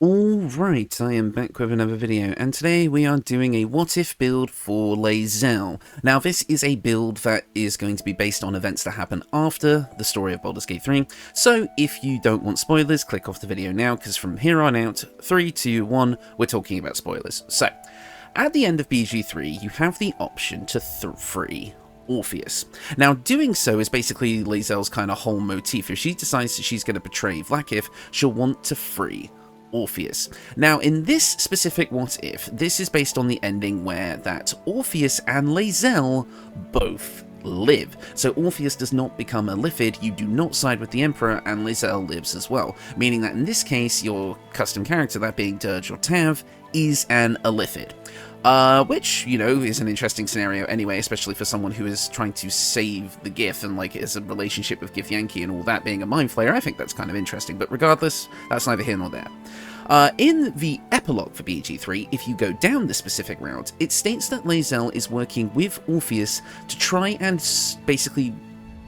Alright, I am back with another video, and today we are doing a what-if build for Lae'zel. Now, this is a build that is going to be based on events that happen after the story of Baldur's Gate 3, so if you don't want spoilers, click off the video now, because from here on out, 3, 2, 1, we're talking about spoilers. So, at the end of BG3, you have the option to free Orpheus. Now, doing so is basically Lae'zel's kind of whole motif. If she decides that she's going to betray Vlaakith, she'll want to free Orpheus. Now, in this specific what if, this is based on the ending where that Orpheus and Lae'zel both live. So Orpheus does not become a Illithid, you do not side with the Emperor, and Lae'zel lives as well. Meaning that in this case, your custom character, that being Dirge or Tav, is an Illithid. Which, you know, is an interesting scenario anyway, especially for someone who is trying to save the Gith and, like, is a relationship with Githyanki and all that being a mind flayer. I think that's kind of interesting, but regardless, that's neither here nor there. In the epilogue for BG3, if you go down this specific route, it states that Lae'zel is working with Orpheus to try and basically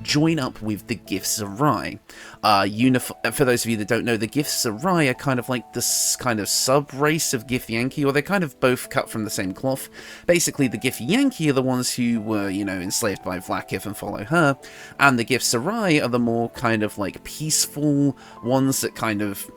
join up with the Githzerai. For those of you that don't know, the Githzerai are kind of like this kind of sub-race of Githyanki, or they're kind of both cut from the same cloth. Basically, the Githyanki are the ones who were, you know, enslaved by Vlaakith and follow her, and the Githzerai are the more kind of like peaceful ones that kind of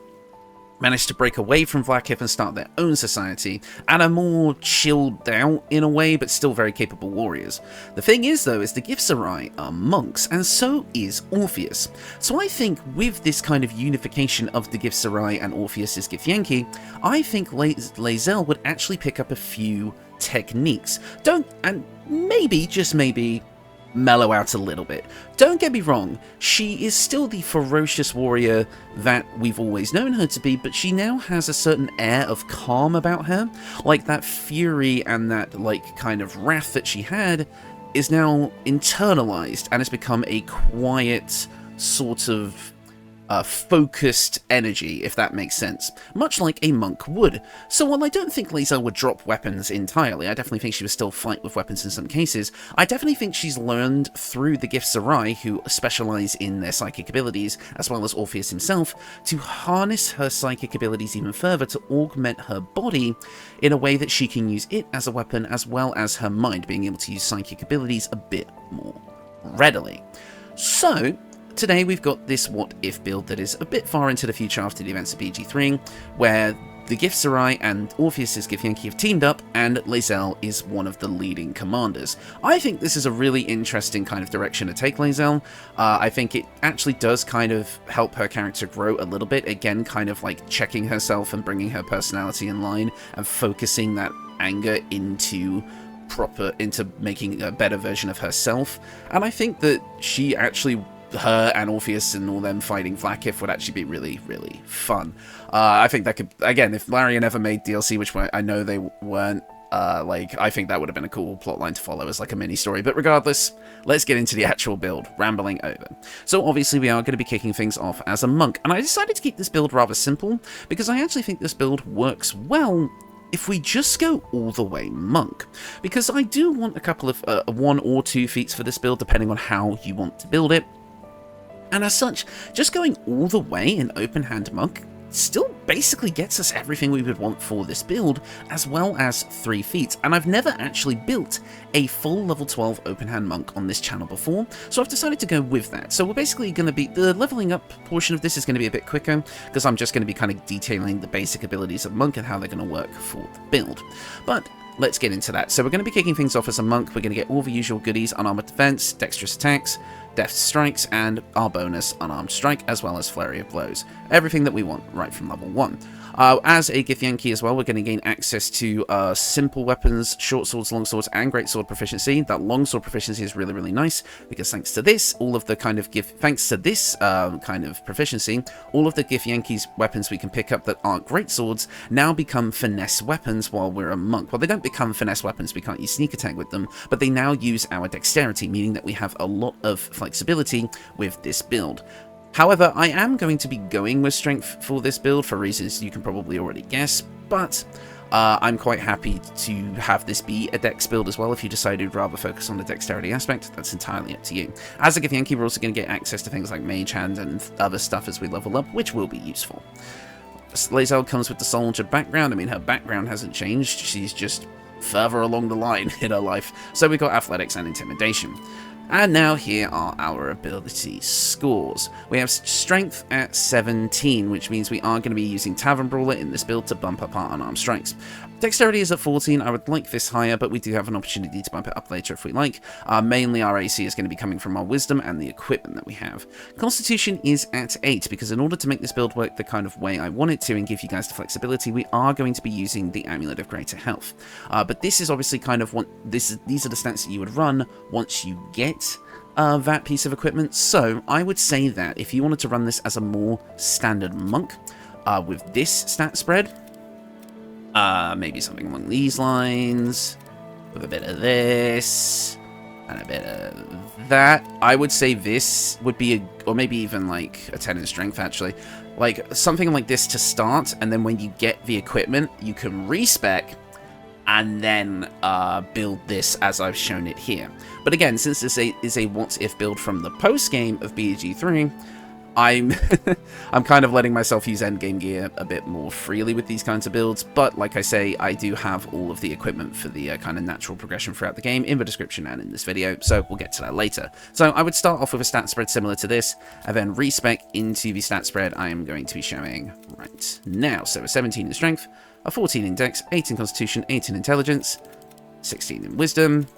managed to break away from Vlaakith and start their own society, and are more chilled out in a way, but still very capable warriors. The thing is, though, is the Githzerai are monks, and so is Orpheus. So I think with this kind of unification of the Githzerai and Orpheus's Githyanki, I think Lae'zel would actually pick up a few techniques. And maybe, just maybe, mellow out a little bit. Don't get me wrong, she is still the ferocious warrior that we've always known her to be, but she now has a certain air of calm about her. Like, that fury and that, like, kind of wrath that she had is now internalized and has become a quiet, sort of focused energy, if that makes sense, much like a monk would. So while I don't think Lae'zel would drop weapons entirely, I definitely think she would still fight with weapons in some cases, I definitely think she's learned through the Githzerai, who specialise in their psychic abilities, as well as Orpheus himself, to harness her psychic abilities even further to augment her body in a way that she can use it as a weapon, as well as her mind, being able to use psychic abilities a bit more readily. So today we've got this what-if build that is a bit far into the future after the events of BG3, where the Githzerai and Orpheus's Githyanki have teamed up, and Lae'zel is one of the leading commanders. I think this is a really interesting kind of direction to take Lae'zel. I think it actually does kind of help her character grow a little bit, again, kind of like checking herself and bringing her personality in line, and focusing that anger into making a better version of herself. And I think that her and Orpheus and all them fighting Vlaakith would actually be really, really fun. I think that could, again, if Larian ever made DLC, which I know they weren't, I think that would have been a cool plotline to follow as like a mini story. But regardless, let's get into the actual build, rambling over. So obviously we are going to be kicking things off as a monk, and I decided to keep this build rather simple because I actually think this build works well if we just go all the way monk, because I do want a couple of 1 or 2 feats for this build, depending on how you want to build it. And as such, just going all the way in open hand monk still basically gets us everything we would want for this build, as well as 3 feats. And I've never actually built a full level 12 open hand monk on this channel before, so I've decided to go with that. So we're basically going to be, the leveling up portion of this is going to be a bit quicker, because I'm just going to be kind of detailing the basic abilities of monk and how they're going to work for the build. But let's get into that. So we're going to be kicking things off as a monk. We're going to get all the usual goodies: unarmored defense, dexterous attacks, deft strikes, and our bonus unarmed strike, as well as flurry of blows. Everything that we want right from level 1. As a Githyanki as well, we're going to gain access to simple weapons, short swords, long swords, and great sword proficiency. That long sword proficiency is really, really nice, because thanks to this, all of the kind of proficiency, all of the Githyanki's weapons we can pick up that aren't great swords now become finesse weapons while we're a monk. Well, they don't become finesse weapons, we can't use sneak attack with them, but they now use our dexterity, meaning that we have a lot of flexibility with this build. However, I am going to be going with strength for this build for reasons you can probably already guess, but I'm quite happy to have this be a dex build as well. If you decide you'd rather focus on the dexterity aspect, that's entirely up to you. As a Githyanki, we're also going to get access to things like Mage Hand and other stuff as we level up, which will be useful. Lae'zel comes with the soldier background. I mean, her background hasn't changed. She's just further along the line in her life. So we've got athletics and intimidation. And now here are our ability scores. We have strength at 17, which means we are going to be using Tavern Brawler in this build to bump up our unarmed strikes. Dexterity is at 14. I would like this higher, but we do have an opportunity to bump it up later if we like. Mainly our AC is going to be coming from our wisdom and the equipment that we have. Constitution is at 8, because in order to make this build work the kind of way I want it to and give you guys the flexibility, we are going to be using the Amulet of Greater Health. But this is obviously kind of what these are the stats that you would run once you get that piece of equipment. So I would say that if you wanted to run this as a more standard monk with this stat spread, maybe something along these lines, with a bit of this and a bit of that, I would say this would be or maybe even like a 10 in strength, actually, like something like this to start, and then when you get the equipment you can respec and then build this as I've shown it here. But again, since this is a what-if build from the post-game of BG3, I'm kind of letting myself use endgame gear a bit more freely with these kinds of builds, but like I say, I do have all of the equipment for the kind of natural progression throughout the game in the description and in this video, so we'll get to that later. So I would start off with a stat spread similar to this, and then respec into the stat spread I am going to be showing right now. So a 17 in strength, a 14 in dex, 8 in constitution, 8 in intelligence, 16 in wisdom,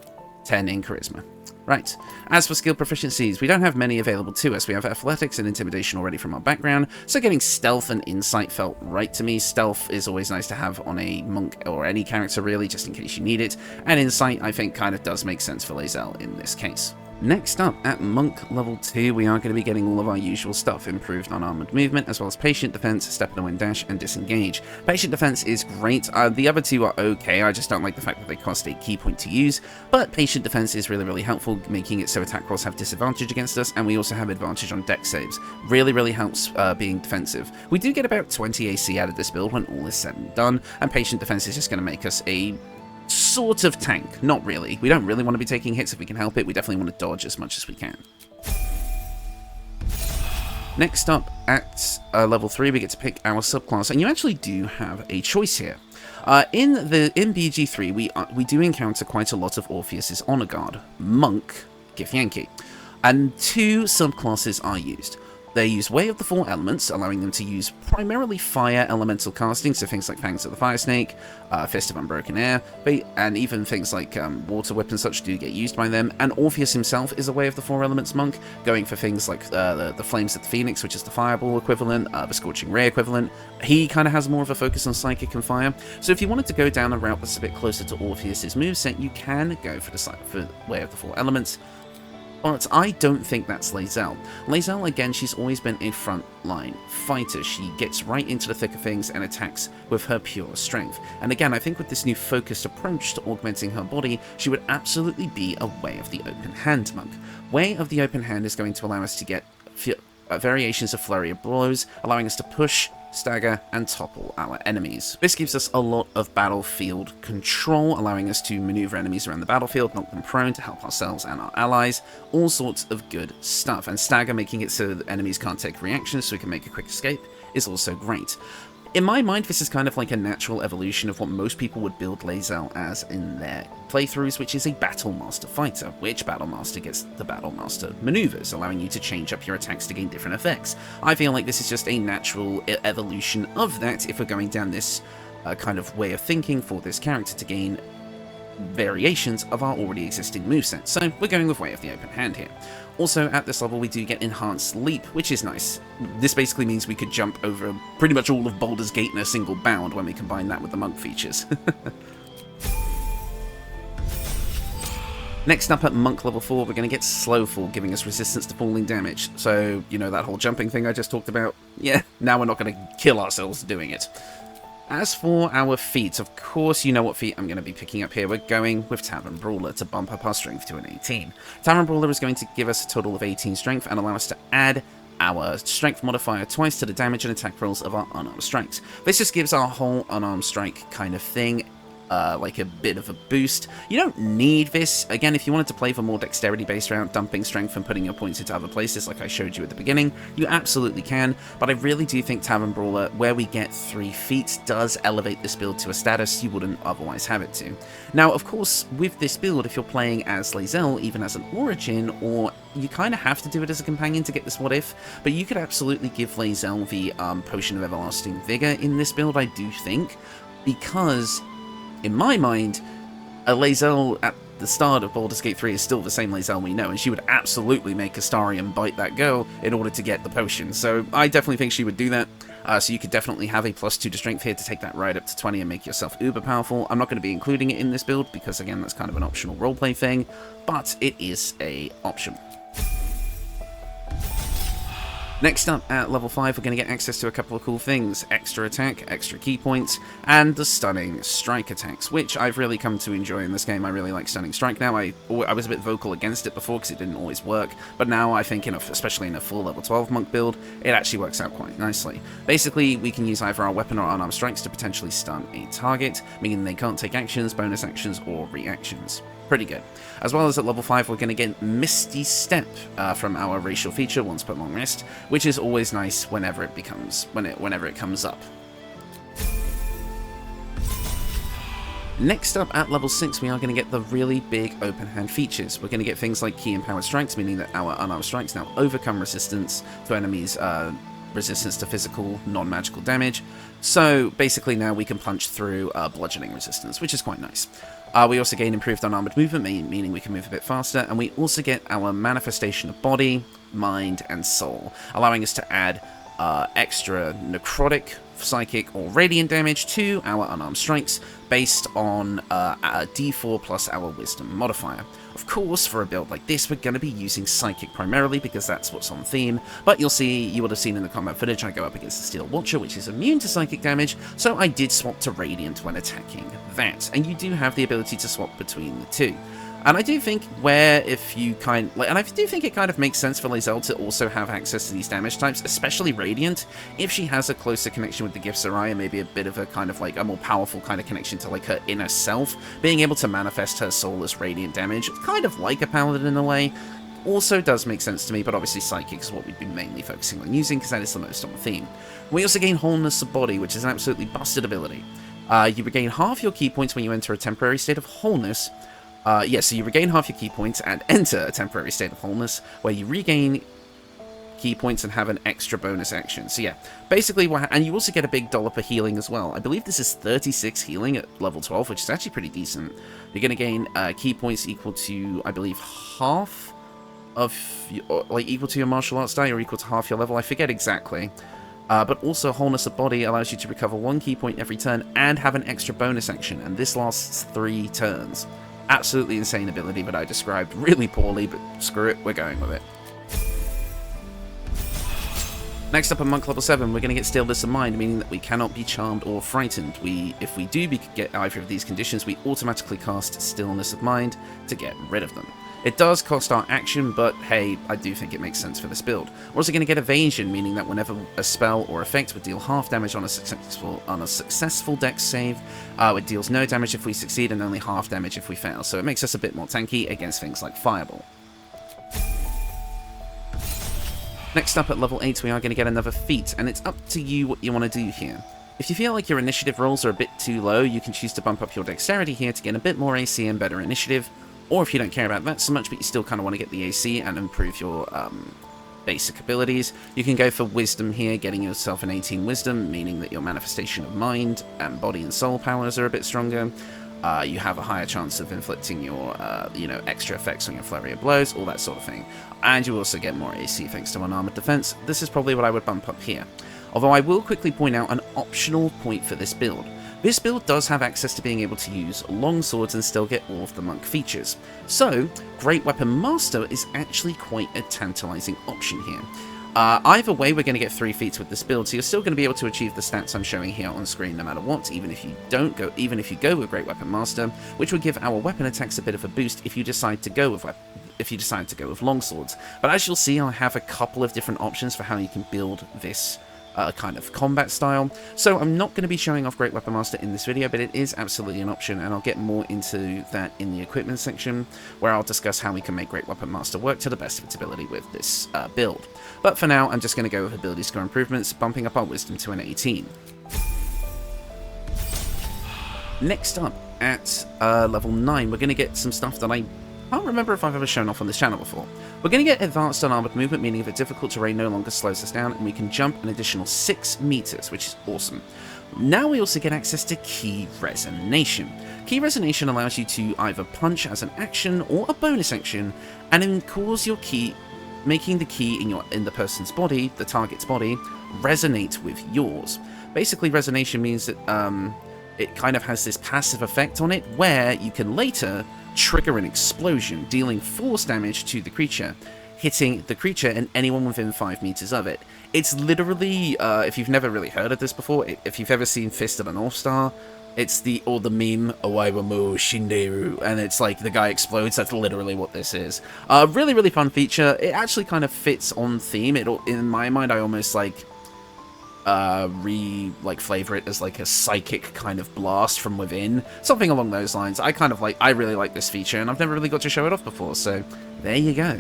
10 in charisma. Right, as for skill proficiencies, we don't have many available to us. We have athletics and intimidation already from our background, so getting stealth and insight felt right to me. Stealth is always nice to have on a monk or any character really, just in case you need it, and insight I think kind of does make sense for Lae'zel in this case. Next up, at Monk level 2, we are going to be getting all of our usual stuff. Improved unarmored movement, as well as Patient Defense, Step in the Wind Dash, and Disengage. Patient Defense is great. The other two are okay, I just don't like the fact that they cost a key point to use, but Patient Defense is really, really helpful, making it so attack rolls have disadvantage against us, and we also have advantage on dex saves. Really, really helps being defensive. We do get about 20 AC out of this build when all is said and done, and Patient Defense is just going to make us a sort of tank. Not really. We don't really want to be taking hits if we can help it. We definitely want to dodge as much as we can. Next up, at level 3, we get to pick our subclass, and you actually do have a choice here. In BG3, we do encounter quite a lot of Orpheus's Honor Guard, Monk, Githyanki, and 2 subclasses are used. They use Way of the Four Elements, allowing them to use primarily fire elemental casting, so things like Fangs of the Fire Snake, Fist of Unbroken Air, and even things like Water Whip and such do get used by them. And Orpheus himself is a Way of the Four Elements monk, going for things like the Flames of the Phoenix, which is the Fireball equivalent, the Scorching Ray equivalent. He kind of has more of a focus on Psychic and Fire. So if you wanted to go down a route that's a bit closer to Orpheus's moveset, you can go for Way of the Four Elements. But I don't think that's Lae'zel. Lae'zel, again, she's always been a front-line fighter. She gets right into the thick of things and attacks with her pure strength. And again, I think with this new focused approach to augmenting her body, she would absolutely be a Way of the Open Hand monk. Way of the Open Hand is going to allow us to get variations of Flurry of Blows, allowing us to push, stagger, and topple our enemies. This gives us a lot of battlefield control, allowing us to maneuver enemies around the battlefield, knock them prone to help ourselves and our allies, all sorts of good stuff. And stagger, making it so that enemies can't take reactions so we can make a quick escape, is also great. In my mind, this is kind of like a natural evolution of what most people would build Lae'zel as in their playthroughs, which is a Battle Master fighter, which Battle Master gets the Battle Master maneuvers, allowing you to change up your attacks to gain different effects. I feel like this is just a natural evolution of that if we're going down this kind of way of thinking for this character to gain variations of our already existing moveset. So we're going with Way of the Open Hand here. Also, at this level, we do get Enhanced Leap, which is nice. This basically means we could jump over pretty much all of Baldur's Gate in a single bound when we combine that with the monk features. Next up at Monk level 4, we're going to get Slow Fall, giving us resistance to falling damage. So, you know, that whole jumping thing I just talked about? Yeah, now we're not going to kill ourselves doing it. As for our feats, of course you know what feat I'm going to be picking up here. We're going with Tavern Brawler to bump up our strength to an 18. Tavern Brawler is going to give us a total of 18 strength and allow us to add our strength modifier twice to the damage and attack rolls of our unarmed strikes. This just gives our whole unarmed strike kind of thing like a bit of a boost. You don't need this. Again, if you wanted to play for more dexterity based around dumping strength and putting your points into other places like I showed you at the beginning, you absolutely can, but I really do think Tavern Brawler, where we get 3 feats, does elevate this build to a status you wouldn't otherwise have it to. Now, of course, with this build, if you're playing as Lae'zel, even as an origin, or you kind of have to do it as a companion to get this what if, but you could absolutely give Lae'zel the Potion of Everlasting Vigor in this build, I do think, because in my mind, a Lae'zel at the start of Baldur's Gate 3 is still the same Lae'zel we know, and she would absolutely make Astarion bite that girl in order to get the potion, so I definitely think she would do that. So you could definitely have a +2 to strength here to take that right up to 20 and make yourself uber powerful. I'm not going to be including it in this build, because again, that's kind of an optional roleplay thing, but it is a option. Next up, at level 5, we're going to get access to a couple of cool things. Extra attack, extra key points, and the stunning strike attacks, which I've really come to enjoy in this game. I really like stunning strike now. I was a bit vocal against it before because it didn't always work, but now I think, especially in a full level 12 monk build, it actually works out quite nicely. Basically, we can use either our weapon or unarmed strikes to potentially stun a target, meaning they can't take actions, bonus actions, or reactions. Pretty good. As well as at level 5, we're going to get Misty Step from our racial feature, Once Put Long Rest, which is always nice whenever it comes up. Next up, at level 6, we are going to get the really big open hand features. We're going to get things like Key Empowered Strikes, meaning that our unarmed strikes now overcome resistance to enemies' resistance to physical, non-magical damage. So basically now we can punch through bludgeoning resistance, which is quite nice. We also gain improved unarmored movement, meaning we can move a bit faster, and we also get our manifestation of body, mind, and soul, allowing us to add extra necrotic, psychic, or radiant damage to our unarmed strikes based on a d4 plus our wisdom modifier. Of course, for a build like this, we're going to be using psychic primarily because that's what's on theme, but you would have seen in the combat footage I go up against the Steel Watcher, which is immune to psychic damage, so I did swap to radiant when attacking that, and you do have the ability to swap between the two. And I do think it kind of makes sense for Lae'zel to also have access to these damage types, especially Radiant, if she has a closer connection with the Gift Sarai, maybe a bit of a kind of like a more powerful kind of connection to like her inner self, being able to manifest her soul as Radiant damage, kind of like a Paladin in a way, also does make sense to me, but obviously Psychic is what we'd be mainly focusing on using, because that is the most on theme. We also gain Wholeness of Body, which is an absolutely busted ability. You regain half your key points when you enter a temporary state of wholeness. So you regain half your key points and enter a temporary state of wholeness, where you regain key points and have an extra bonus action. So yeah, basically and you also get a big dollop of healing as well. I believe this is 36 healing at level 12, which is actually pretty decent. You're going to gain key points equal to, I believe, half of, equal to your martial arts die, or equal to half your level, I forget exactly. But also Wholeness of Body allows you to recover 1 key point every turn and have an extra bonus action, and this lasts 3 turns. Absolutely insane ability that I described really poorly, but screw it, we're going with it. Next up at Monk level 7, we're going to get Stillness of Mind, meaning that we cannot be charmed or frightened. If we do get either of these conditions, we automatically cast Stillness of Mind to get rid of them. It does cost our action, but hey, I do think it makes sense for this build. We're also going to get Evasion, meaning that whenever a spell or effect would deal half damage on a successful dex save, it deals no damage if we succeed and only half damage if we fail, so it makes us a bit more tanky against things like Fireball. Next up at level 8, we are going to get another feat, and it's up to you what you want to do here. If you feel like your initiative rolls are a bit too low, you can choose to bump up your dexterity here to get a bit more AC and better initiative, or if you don't care about that so much but you still kind of want to get the AC and improve your basic abilities, you can go for Wisdom here, getting yourself an 18 Wisdom, meaning that your manifestation of mind and body and soul powers are a bit stronger. You have a higher chance of inflicting your, extra effects on your flurry of blows, all that sort of thing. And you also get more AC thanks to unarmored defense. This is probably what I would bump up here. Although I will quickly point out an optional point for this build. This build does have access to being able to use long swords and still get all of the monk features. So, Great Weapon Master is actually quite a tantalizing option here. Either way, we're going to get 3 feats with this build, so you're still going to be able to achieve the stats I'm showing here on screen no matter what, even if you go with Great Weapon Master, which would give our weapon attacks a bit of a boost if you decide to go with longswords. But as you'll see, I have a couple of different options for how you can build this kind of combat style. So I'm not going to be showing off Great Weapon Master in this video, but it is absolutely an option, and I'll get more into that in the equipment section, where I'll discuss how we can make Great Weapon Master work to the best of its ability with this build. But for now, I'm just going to go with ability score improvements, bumping up our wisdom to an 18. Next up, at level 9, we're going to get some stuff that I can't remember if I've ever shown off on this channel before. We're going to get advanced unarmored movement, meaning that difficult terrain no longer slows us down, and we can jump an additional 6 meters, which is awesome. Now we also get access to Key Resonation. Key Resonation allows you to either punch as an action or a bonus action, and then cause your key, making the key in the person's body, the target's body, resonate with yours. Basically, resonation means that it kind of has this passive effect on it, where you can later trigger an explosion, dealing force damage to the creature, hitting the creature and anyone within 5 meters of it. It's literally, if you've never really heard of this before, if you've ever seen Fist of the North Star, it's the meme, Owaiwamu Shinderu, and it's like the guy explodes. That's literally what this is. Really, really fun feature. It actually kind of fits on theme. In my mind, I almost flavor it as like a psychic kind of blast from within, something along those lines. I really like this feature, and I've never really got to show it off before, so there you go.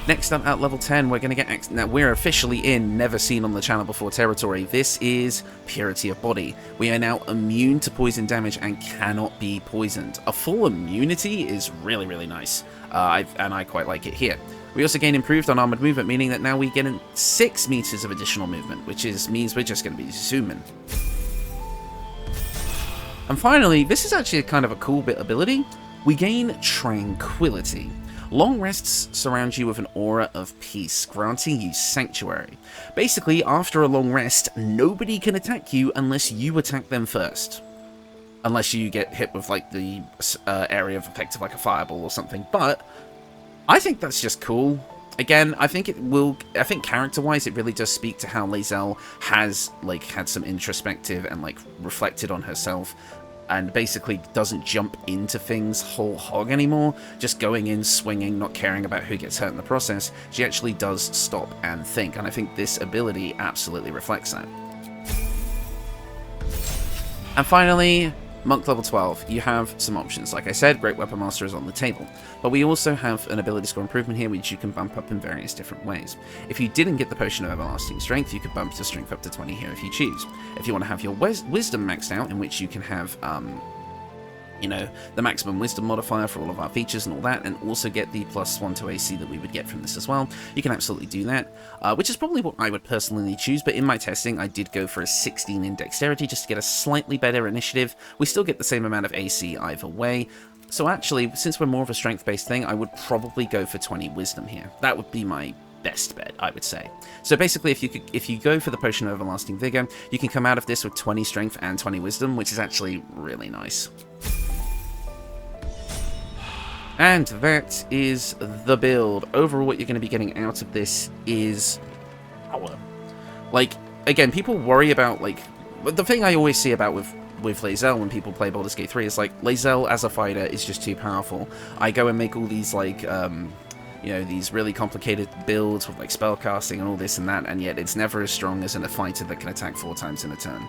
Next up at level 10, we're going to get... Now, we're officially in never seen on the channel before territory. This is Purity of Body. We are now immune to poison damage and cannot be poisoned. A full immunity is really, really nice, and I quite like it here. We also gain improved unarmored movement, meaning that now we get 6 meters of additional movement, which means we're just going to be zooming. And finally, this is actually kind of a cool bit ability. We gain Tranquility. Long rests surround you with an aura of peace, granting you sanctuary. Basically, after a long rest, nobody can attack you unless you attack them first. Unless you get hit with like the area of effect of like a fireball or something, but I think that's just cool. Again, I think character-wise, it really does speak to how Lae'zel has like had some introspective and like reflected on herself, and basically doesn't jump into things whole hog anymore, just going in, swinging, not caring about who gets hurt in the process. She actually does stop and think, and I think this ability absolutely reflects that. And finally, Monk level 12, you have some options. Like I said, Great Weapon Master is on the table, but we also have an ability score improvement here, which you can bump up in various different ways. If you didn't get the Potion of Everlasting Strength, you could bump your Strength up to 20 here if you choose. If you want to have your Wisdom maxed out, in which you can have, the maximum wisdom modifier for all of our features and all that, and also get the +1 to AC that we would get from this as well, you can absolutely do that, which is probably what I would personally choose, but in my testing I did go for a 16 in dexterity just to get a slightly better initiative. We still get the same amount of AC either way, so actually, since we're more of a strength-based thing, I would probably go for 20 wisdom here. That would be my best bet, I would say. So basically, if you go for the Potion of Everlasting Vigor, you can come out of this with 20 strength and 20 wisdom, which is actually really nice. And that is the build. Overall, what you're going to be getting out of this is power. Like, again, people worry about, like, the thing I always see about with Lae'zel when people play Baldur's Gate 3 is, like, Lae'zel as a fighter is just too powerful. I go and make all these, like, these really complicated builds with, like, spellcasting and all this and that, and yet it's never as strong as in a fighter that can attack 4 times in a turn.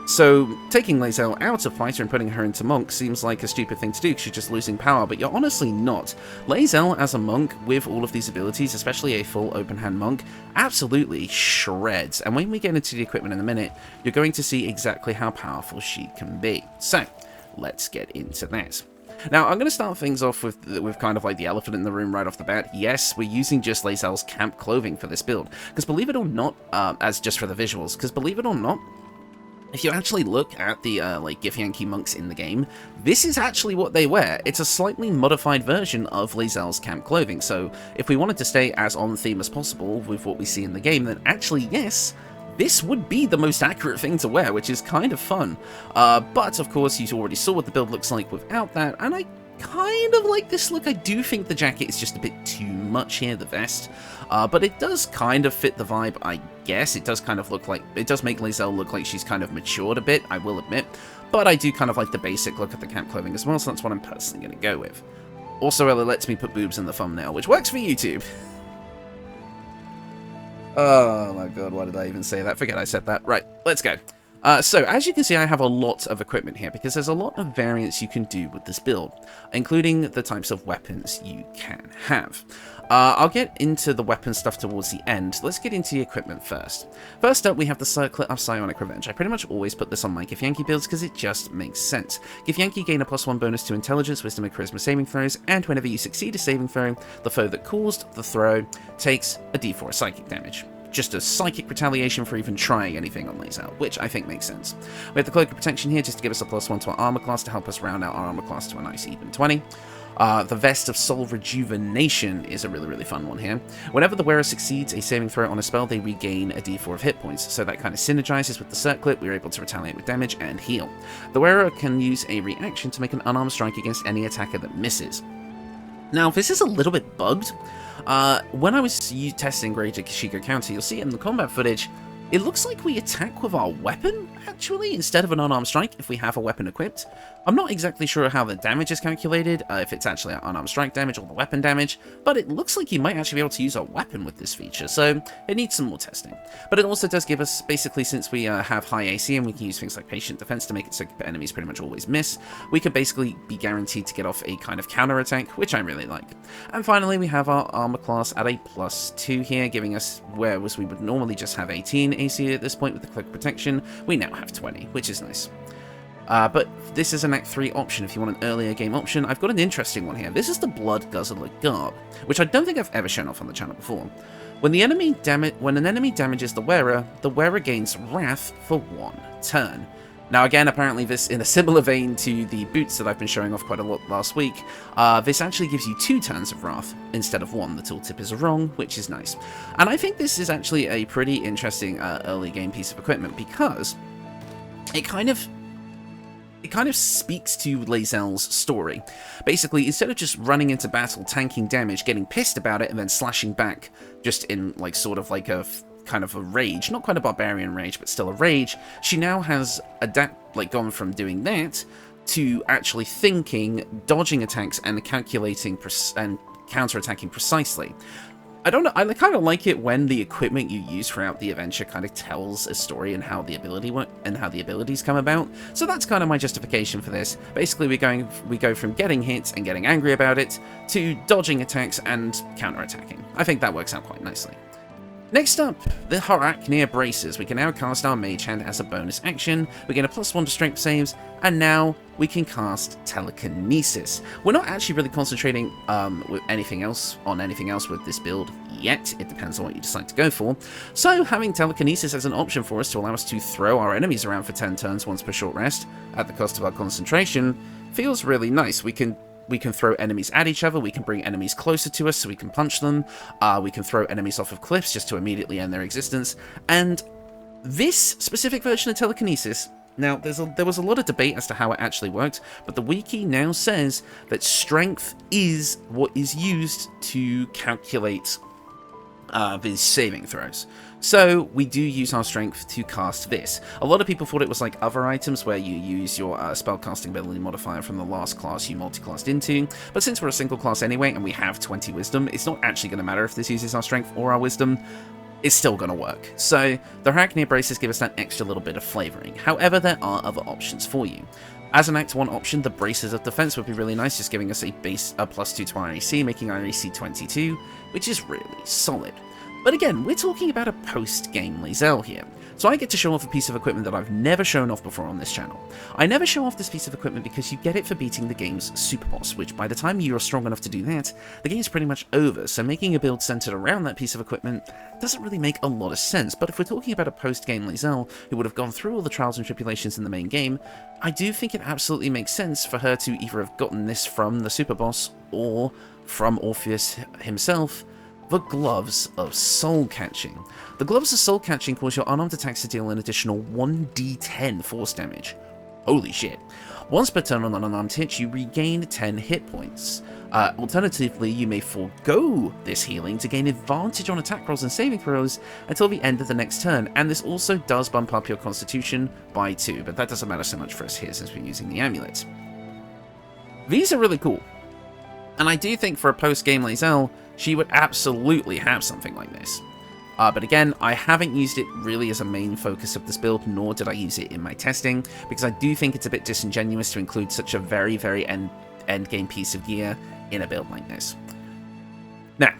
So, taking Lae'zel out of fighter and putting her into monk seems like a stupid thing to do because you're just losing power, but you're honestly not. Lae'zel as a monk with all of these abilities, especially a full open hand monk, absolutely shreds. And when we get into the equipment in a minute, you're going to see exactly how powerful she can be. So, let's get into that. Now, I'm going to start things off with kind of like the elephant in the room right off the bat. Yes, we're using just Lae'zel's camp clothing for this build, because believe it or not, as just for the visuals, because believe it or not, if you actually look at the, Githyanki monks in the game, this is actually what they wear. It's a slightly modified version of Lae'zel's camp clothing, so if we wanted to stay as on theme as possible with what we see in the game, then actually, yes, this would be the most accurate thing to wear, which is kind of fun. But, of course, you already saw what the build looks like without that, and I kind of like this look. I do think the jacket is just a bit too much here, the vest. But it does kind of fit the vibe, I guess. It does kind of look like, it does make Lae'zel look like she's kind of matured a bit, I will admit. But I do kind of like the basic look of the camp clothing as well, so that's what I'm personally going to go with. Also, it lets me put boobs in the thumbnail, which works for YouTube. Oh my god, why did I even say that? Forget I said that. Right, let's go. So, as you can see, I have a lot of equipment here, because there's a lot of variants you can do with this build, including the types of weapons you can have. I'll get into the weapon stuff towards the end. Let's get into the equipment first. First up, we have the Circlet of Psionic Revenge. I pretty much always put this on my Githyanki builds because it just makes sense. Githyanki gain a +1 bonus to Intelligence, Wisdom, and Charisma saving throws, and whenever you succeed a saving throw, the foe that caused the throw takes a d4 of psychic damage. Just a psychic retaliation for even trying anything on Lae'zel, which I think makes sense. We have the Cloak of Protection here just to give us a +1 to our Armour class to help us round out our Armour class to a nice even 20. The Vest of Soul Rejuvenation is a really fun one here. Whenever the wearer succeeds a saving throw on a spell, they regain a d4 of hit points, so that kind of synergizes with the Circlet. We're able to retaliate with damage and heal. The wearer can use a reaction to make an unarmed strike against any attacker that misses. Now, this is a little bit bugged. When I was testing Greater Kashyyyk County, you'll see in the combat footage, it looks like we attack with our weapon, actually, instead of an unarmed strike if we have a weapon equipped. I'm not exactly sure how the damage is calculated, if it's actually unarmed strike damage or the weapon damage, but it looks like you might actually be able to use a weapon with this feature, so it needs some more testing. But it also does give us, basically, since we have high AC and we can use things like Patient Defense to make it so enemies pretty much always miss, we could basically be guaranteed to get off a kind of counter attack, which I really like. And finally, we have our Armour class at a +2 here, giving us, whereas we would normally just have 18 AC at this point with the Cloak Protection, we now have 20, which is nice. But this is an Act 3 option if you want an earlier game option. I've got an interesting one here. This is the Blood Guzzler Garb, which I don't think I've ever shown off on the channel before. When an enemy damages the wearer gains Wrath for 1 turn. Now again, apparently this, in a similar vein to the boots that I've been showing off quite a lot last week, this actually gives you 2 turns of Wrath instead of 1. The tooltip is wrong, which is nice. And I think this is actually a pretty interesting early game piece of equipment, because it kind of speaks to Lae'zel's story. Basically, instead of just running into battle, tanking damage, getting pissed about it, and then slashing back just in, like, sort of like a kind of a rage, not quite a barbarian rage, but still a rage, she now has gone from doing that to actually thinking, dodging attacks, and calculating and counter-attacking precisely. I don't know, I kind of like it when the equipment you use throughout the adventure kind of tells a story and how the abilities come about. So that's kind of my justification for this. Basically, we go from getting hit and getting angry about it to dodging attacks and counter-attacking. I think that works out quite nicely. Next up, the Arachnia Braces. We can now cast our Mage Hand as a bonus action, we get a +1 to strength saves, and now we can cast Telekinesis. We're not actually really concentrating with anything else with this build yet. It depends on what you decide to go for. So having Telekinesis as an option for us to allow us to throw our enemies around for 10 turns once per short rest, at the cost of our concentration, feels really nice. We can throw enemies at each other, we can bring enemies closer to us so we can punch them, we can throw enemies off of cliffs just to immediately end their existence, and this specific version of Telekinesis, now there was a lot of debate as to how it actually worked, but the wiki now says that strength is what is used to calculate these saving throws. So we do use our strength to cast this. A lot of people thought it was like other items where you use your spellcasting ability modifier from the last class you multiclassed into, but since we're a single class anyway and we have 20 wisdom, it's not actually going to matter if this uses our strength or our wisdom. It's still going to work. So the Arachnia Braces give us that extra little bit of flavouring. However, there are other options for you. As an Act 1 option, the Braces of Defense would be really nice, just giving us a +2 to our AC, making our AC 22, which is really solid. But again, we're talking about a post-game Lae'zel here, so I get to show off a piece of equipment that I've never shown off before on this channel. I never show off this piece of equipment because you get it for beating the game's super boss, which by the time you're strong enough to do that, the game's pretty much over, so making a build centered around that piece of equipment doesn't really make a lot of sense. But if we're talking about a post-game Lae'zel who would have gone through all the trials and tribulations in the main game, I do think it absolutely makes sense for her to either have gotten this from the super boss or from Orpheus himself, the Gloves of Soul Catching. The Gloves of Soul Catching cause your unarmed attacks to deal an additional 1d10 force damage. Holy shit. Once per turn on an unarmed hit, you regain 10 hit points. Alternatively, you may forego this healing to gain advantage on attack rolls and saving throws until the end of the next turn, and this also does bump up your constitution by 2, but that doesn't matter so much for us here since we're using the amulet. These are really cool, and I do think for a post-game Lae'zel, she would absolutely have something like this. But again, I haven't used it really as a main focus of this build, nor did I use it in my testing, because I do think it's a bit disingenuous to include such a very, very end game piece of gear in a build like this. Now,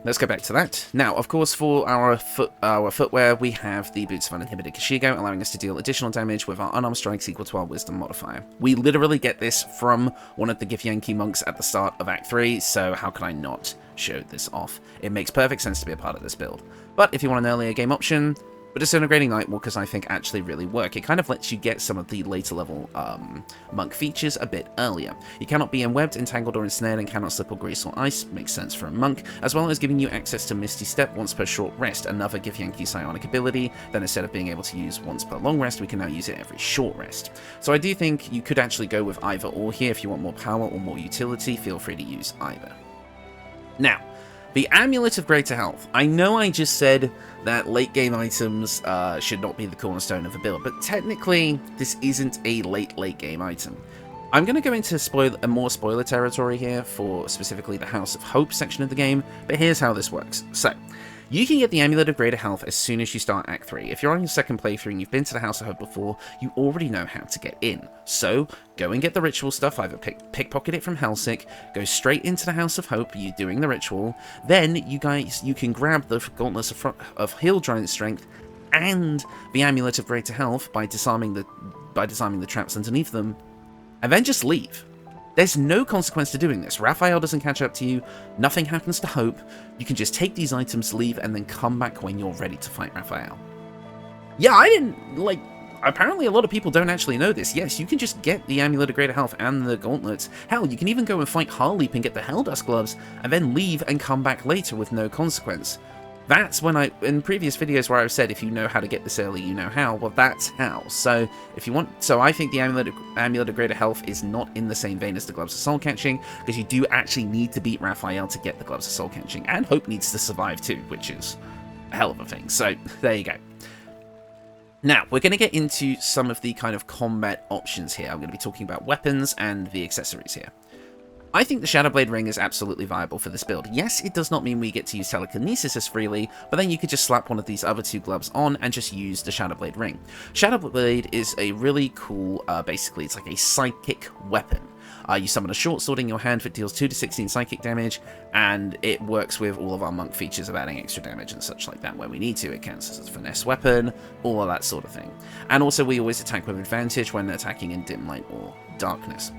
let's go back to that. Now, of course, for our footwear, we have the Boots of Uninhibited Kashigo, allowing us to deal additional damage with our unarmed strikes equal to our wisdom modifier. We literally get this from one of the Githyanki monks at the start of Act 3, so how can I not show this off? It makes perfect sense to be a part of this build. But if you want an earlier game option, but Disintegrating Nightwalkers I think actually really work. It kind of lets you get some of the later level monk features a bit earlier. You cannot be enwebbed, entangled or ensnared and cannot slip or grease or ice, makes sense for a monk, as well as giving you access to Misty Step once per short rest, another Githyanki psionic ability. Then instead of being able to use once per long rest, we can now use it every short rest. So I do think you could actually go with either or here. If you want more power or more utility, feel free to use either. Now, the Amulet of Greater Health. I know I just said that late game items should not be the cornerstone of a build, but technically this isn't a late game item. I'm going to go into more spoiler territory here for specifically the House of Hope section of the game, but here's how this works. So, you can get the Amulet of Greater Health as soon as you start Act 3. If you're on your second playthrough and you've been to the House of Hope before, you already know how to get in. So, go and get the ritual stuff, either pickpocket it from Helsik, go straight into the House of Hope, you're doing the ritual, then you can grab the Gauntlets of Heal Giant Strength and the Amulet of Greater Health by disarming the traps underneath them, and then just leave. There's no consequence to doing this. Raphael doesn't catch up to you, nothing happens to Hope, you can just take these items, leave, and then come back when you're ready to fight Raphael. Yeah, I didn't, apparently a lot of people don't actually know this. Yes, you can just get the Amulet of Greater Health and the Gauntlets. Hell, you can even go and fight Harleap and get the Helldust Gloves, and then leave and come back later with no consequence. That's when in previous videos where I've said if you know how to get this early, you know how. Well, that's how. So if you want, I think the Amulet of Greater Health is not in the same vein as the Gloves of Soul Catching, because you do actually need to beat Raphael to get the Gloves of Soul Catching, and Hope needs to survive too, which is a hell of a thing. So there you go. Now, we're going to get into some of the kind of combat options here. I'm going to be talking about weapons and the accessories here. I think the Shadowblade Ring is absolutely viable for this build. Yes, it does not mean we get to use Telekinesis as freely, but then you could just slap one of these other two gloves on and just use the Shadowblade Ring. Shadowblade is a really cool, basically, it's like a psychic weapon. You summon a short sword in your hand that deals 2 to 16 psychic damage, and it works with all of our monk features of adding extra damage and such like that when we need to. It counts as a finesse weapon, all of that sort of thing. And also we always attack with advantage when attacking in dim light or darkness.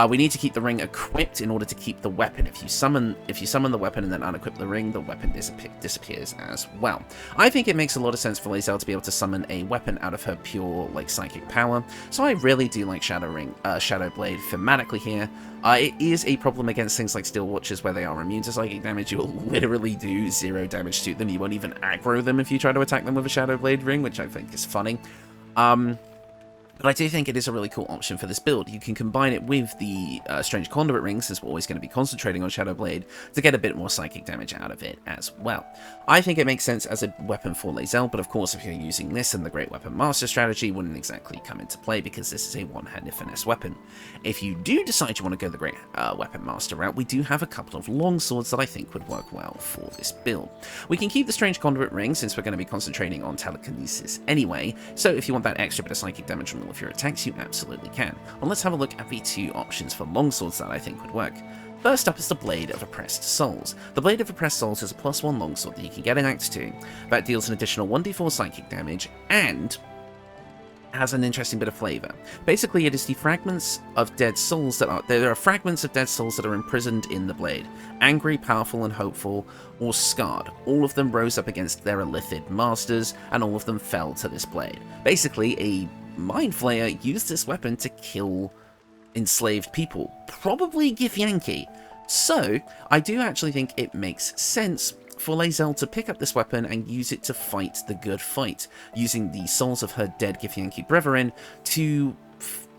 We need to keep the ring equipped in order to keep the weapon. If you summon the weapon and then unequip the ring, the weapon disappears as well. I think it makes a lot of sense for Lae'zel to be able to summon a weapon out of her pure psychic power. So I really do like Shadowblade thematically here. It is a problem against things like Steel Watchers where they are immune to psychic damage. You'll literally do 0 damage to them. You won't even aggro them if you try to attack them with a Shadowblade ring, which I think is funny. But I do think it is a really cool option for this build. You can combine it with the Strange Conduit Ring, since we're always going to be concentrating on Shadowblade, to get a bit more psychic damage out of it as well. I think it makes sense as a weapon for Lae'zel, but of course if you're using this, and the Great Weapon Master strategy wouldn't exactly come into play, because this is a one-handed finesse weapon. If you do decide you want to go the Great Weapon Master route, we do have a couple of longswords that I think would work well for this build. We can keep the Strange Conduit Ring, since we're going to be concentrating on telekinesis anyway, so if you want that extra bit of psychic damage from all of your attacks, you absolutely can. Well, let's have a look at the two options for longswords that I think would work. First up is the Blade of Oppressed Souls. The Blade of Oppressed Souls is a +1 longsword that you can get in Act 2, that deals an additional 1d4 psychic damage, and has an interesting bit of flavour. Basically, it is the fragments of dead souls there are fragments of dead souls that are imprisoned in the blade. Angry, powerful and hopeful, or scarred. All of them rose up against their Illithid masters, and all of them fell to this blade. Basically, a Mind Flayer used this weapon to kill enslaved people, probably Githyanki. So, I do actually think it makes sense for Lae'zel to pick up this weapon and use it to fight the good fight, using the souls of her dead Githyanki brethren to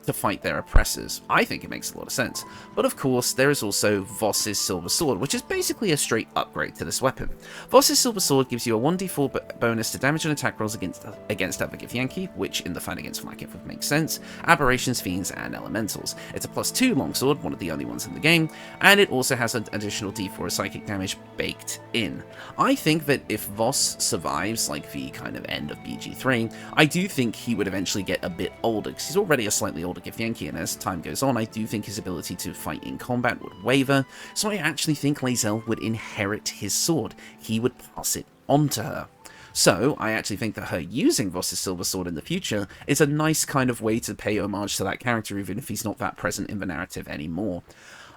to fight their oppressors. I think it makes a lot of sense. But of course, there is also Voss's Silver Sword, which is basically a straight upgrade to this weapon. Voss's Silver Sword gives you a 1d4 bonus to damage and attack rolls against other Githyanki, which in the fight against Flakith would make sense, aberrations, fiends, and elementals. It's a +2 longsword, one of the only ones in the game, and it also has an additional d4 of psychic damage baked in. I think that if Voss survives, like the kind of end of BG3, I do think he would eventually get a bit older, because he's already a slightly older Githyanki, and as time goes on, I do think his ability to fight in combat would waver, so I actually think Lae'zel would inherit his sword. He would pass it on to her. So, I actually think that her using Voss's Silver Sword in the future is a nice kind of way to pay homage to that character, even if he's not that present in the narrative anymore.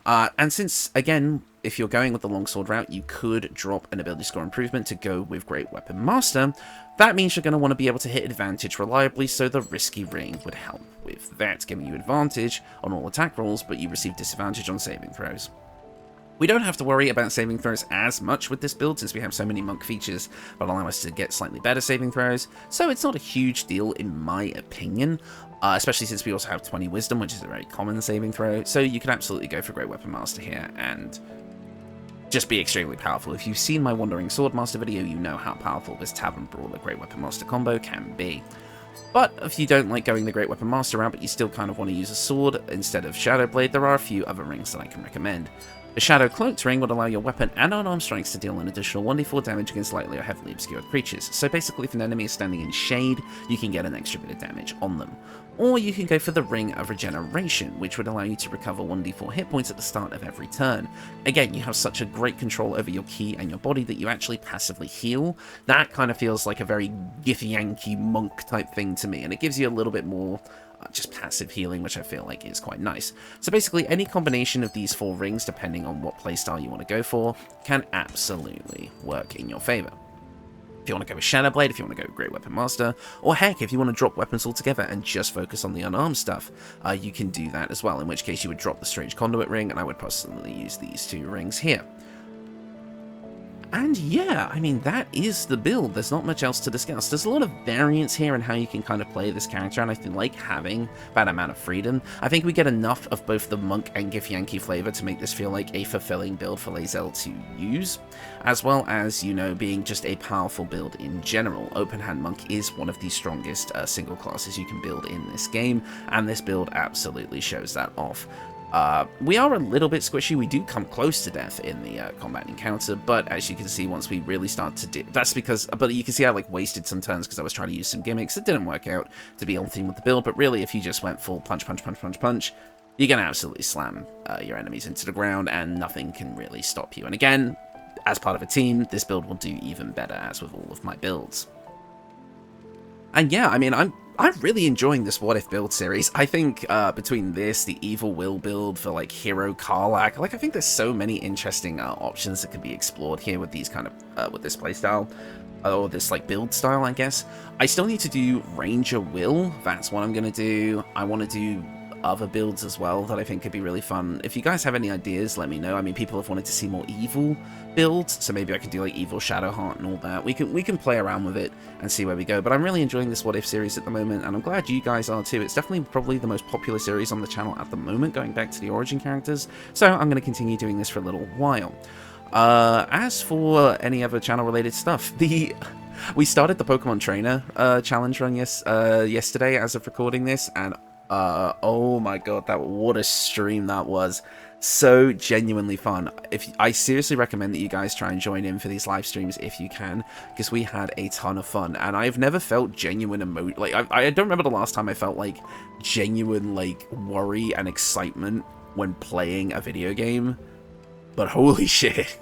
And since, again, if you're going with the longsword route, you could drop an ability score improvement to go with Great Weapon Master, that means you're going to want to be able to hit advantage reliably, so the risky ring would help with that, giving you advantage on all attack rolls, but you receive disadvantage on saving throws. We don't have to worry about saving throws as much with this build, since we have so many monk features that allow us to get slightly better saving throws, so it's not a huge deal in my opinion, especially since we also have 20 wisdom, which is a very common saving throw, so you can absolutely go for Great Weapon Master here and just be extremely powerful. If you've seen my Wandering Swordmaster video, you know how powerful this Tavern Brawler Great Weapon Master combo can be. But if you don't like going the Great Weapon Master route, but you still kind of want to use a sword instead of Shadow Blade, there are a few other rings that I can recommend. The Shadow Cloaked ring would allow your weapon and unarmed strikes to deal an additional 1d4 damage against lightly or heavily obscured creatures, so basically if an enemy is standing in shade, you can get an extra bit of damage on them. Or you can go for the Ring of Regeneration, which would allow you to recover 1d4 hit points at the start of every turn. Again, you have such a great control over your ki and your body that you actually passively heal. That kind of feels like a very Githyanki monk type thing to me, and it gives you a little bit more just passive healing, which I feel like is quite nice. So basically, any combination of these 4 rings, depending on what playstyle you want to go for, can absolutely work in your favour. If you want to go with Shadow Blade, if you want to go with Great Weapon Master, or heck, if you want to drop weapons altogether and just focus on the unarmed stuff, you can do that as well, in which case you would drop the Strange Conduit ring, and I would personally use these 2 rings here. And yeah, I mean, that is the build. There's not much else to discuss. There's a lot of variance here in how you can kind of play this character, and I feel like having that amount of freedom. I think we get enough of both the monk and Githyanki flavor to make this feel like a fulfilling build for Lae'zel to use, as well as, you know, being just a powerful build in general. Open Hand Monk is one of the strongest single classes you can build in this game, and this build absolutely shows that off. We are a little bit squishy. We do come close to death in the combat encounter, but as you can see, once we really start to do... That's because... But you can see I, like, wasted some turns because I was trying to use some gimmicks. It didn't work out to be on theme with the build, but really, if you just went full punch, punch, punch, punch, punch, you're going to absolutely slam your enemies into the ground, and nothing can really stop you. And again, as part of a team, this build will do even better, as with all of my builds. And yeah, I mean, I'm really enjoying this What If build series. I think between this, the Evil Will build for like Hero Karlach, like I think there's so many interesting options that can be explored here with these kind of with this playstyle or this like build style, I guess. I still need to do Ranger Will. That's what I'm gonna do. I want to do other builds as well that I think could be really fun. If you guys have any ideas, let me know. I mean, people have wanted to see more evil builds, so maybe I could do like Evil Shadowheart and all that. We can play around with it and see where we go, but I'm really enjoying this What If series at the moment, and I'm glad you guys are too. It's definitely probably the most popular series on the channel at the moment, going back to the origin characters, so I'm going to continue doing this for a little while. As for any other channel related stuff, we started the Pokemon Trainer challenge run yesterday as of recording this, and oh my god, what a stream that was. So genuinely fun. I seriously recommend that you guys try and join in for these live streams if you can, because we had a ton of fun, and I've never felt genuine I don't remember the last time I felt like genuine like worry and excitement when playing a video game, but holy shit.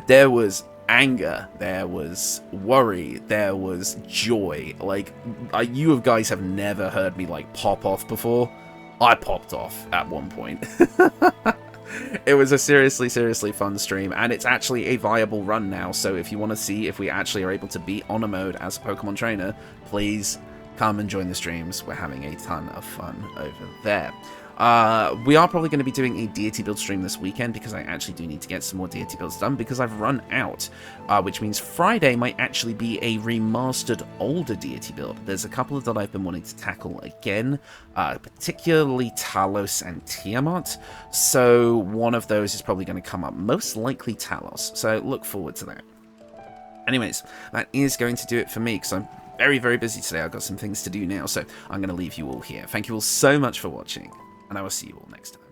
There was anger, there was worry, there was joy. Like, you guys have never heard me like pop off before. I popped off at one point. It was a seriously fun stream, and it's actually a viable run now, so if you want to see if we actually are able to beat Honor Mode as a Pokemon trainer, please come and join the streams. We're having a ton of fun over there. We are probably going to be doing a deity build stream this weekend because I actually do need to get some more deity builds done because I've run out, which means Friday might actually be a remastered older deity build. There's a couple that I've been wanting to tackle again, particularly Talos and Tiamat, so one of those is probably going to come up, most likely Talos, so look forward to that. Anyways, that is going to do it for me because I'm very, very busy today. I've got some things to do now, so I'm going to leave you all here. Thank you all so much for watching, and I will see you all next time.